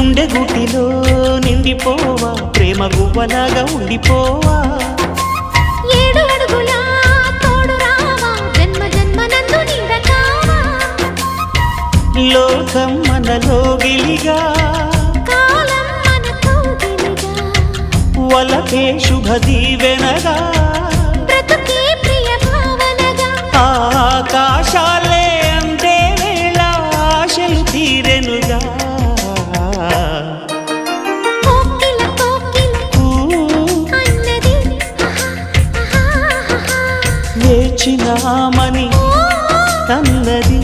గుండె గుటిలో నిండిపోవా ప్రేమ గువ్వలాగా ఉండిపోవా 7 అడుగుల తోడు రావా జన్మ జన్మనందు నిండకావా లోకం మనలో గిలిగా కాలం మనతో గిలిగా వలకే శుభ దీవెనగా బ్రతుకే ప్రియ భావనగా ఆకాశాలే అందే వేళ ఆశలు తీరెనుగా కోకిల కోకిల అన్నది వేచినామని తన్నది